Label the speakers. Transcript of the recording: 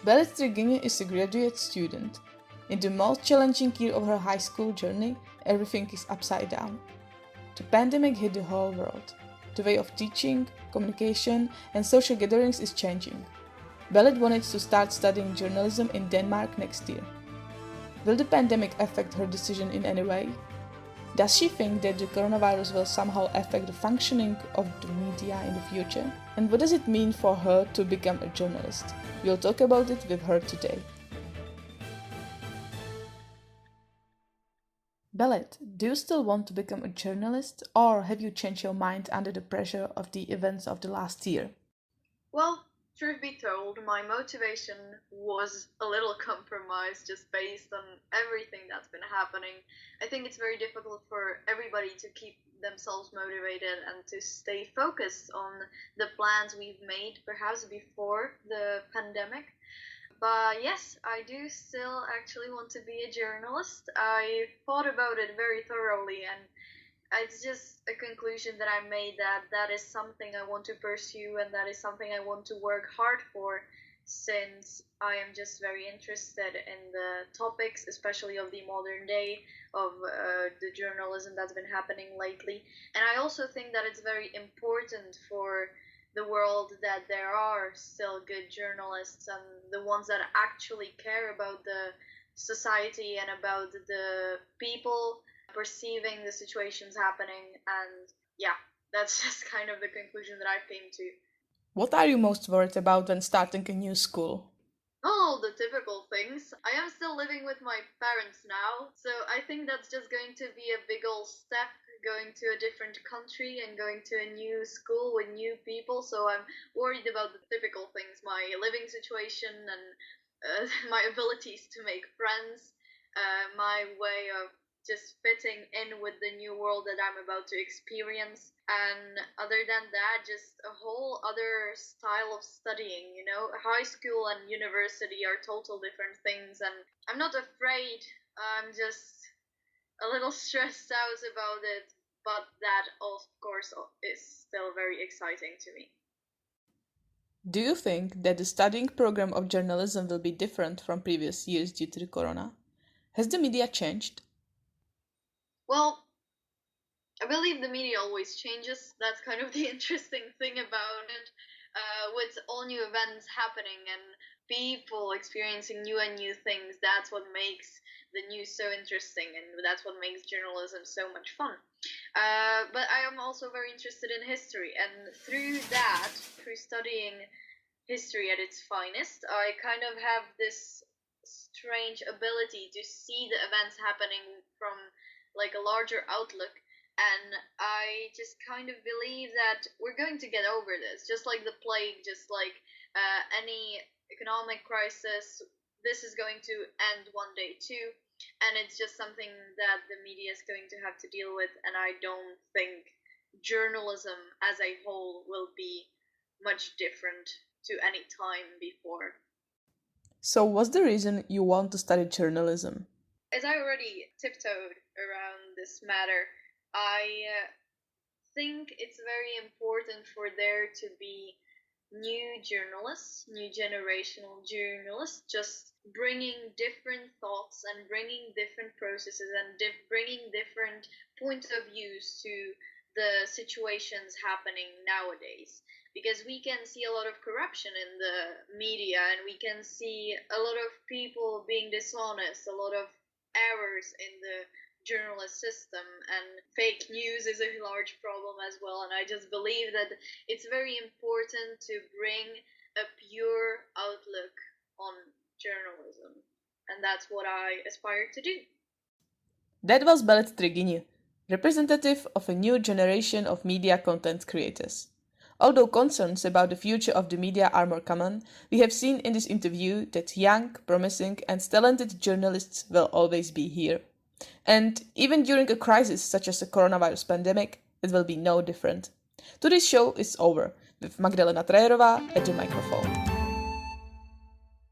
Speaker 1: Belit Triguinho is a graduate student. In the most challenging year of her high school journey, everything is upside down. The pandemic hit the whole world. The way of teaching, communication, and social gatherings is changing. Belit wanted to start studying journalism in Denmark next year. Will the pandemic affect her decision in any way? Does she think that the coronavirus will somehow affect the functioning of the media in the future? And what does it mean for her to become a journalist? We'll talk about it with her today. Belit, do you still want to become a journalist, or have you changed your mind under the pressure of the events of the last year?
Speaker 2: Well, truth be told, my motivation was a little compromised just based on everything that's been happening. I think it's very difficult for everybody to keep themselves motivated and to stay focused on the plans we've made perhaps before the pandemic. But yes, I do still actually want to be a journalist. I thought about it very thoroughly, and it's just a conclusion that I made that that is something I want to pursue and that is something I want to work hard for, since I am just very interested in the topics, especially of the modern day, of the journalism that's been happening lately. And I also think that it's very important for the world that there are still good journalists and the ones that actually care about the society and about the people perceiving the situations happening. And yeah, that's just kind of the conclusion that I came to.
Speaker 1: What are you most worried about when starting a new school?
Speaker 2: All the typical things. I am still living with my parents now, so I think that's just going to be a big old step, going to a different country and going to a new school with new people. So I'm worried about the typical things, my living situation and my abilities to make friends, my way of just fitting in with the new world that I'm about to experience. And other than that, just a whole other style of studying. You know, high school and university are total different things, and I'm not afraid. I'm just a little stressed out about it, but that, of course, is still very exciting to me.
Speaker 1: Do you think that the studying program of journalism will be different from previous years due to the corona? Has the media changed?
Speaker 2: Well, I believe the media always changes. That's kind of the interesting thing about it. With all new events happening and people experiencing new and new things, that's what makes the news so interesting, and that's what makes journalism so much fun. But I am also very interested in history, and through that, through studying history at its finest, I kind of have this strange ability to see the events happening from like a larger outlook. And I just kind of believe that we're going to get over this, just like the plague, just like any economic crisis. This is going to end one day too, and it's just something that the media is going to have to deal with. And I don't think journalism as a whole will be much different to any time before.
Speaker 1: So, what's the reason you want to study journalism?
Speaker 2: As I already tiptoed around this matter, I think it's very important for there to be new journalists, new generational journalists, just bringing different thoughts and bringing different processes and bringing different points of views to the situations happening nowadays. Because we can see a lot of corruption in the media, and we can see a lot of people being dishonest, a lot of errors in the journalist system, and fake news is a large problem as well. And I just believe that it's very important to bring a pure outlook on journalism, and that's what I aspire to do.
Speaker 1: That was Belit Triguinho, representative of a new generation of media content creators. Although concerns about the future of the media are more common, we have seen in this interview that young, promising, and talented journalists will always be here. And even during a crisis such as the coronavirus pandemic, it will be no different. Today's show is over, with Magdalena Trejerová at the microphone.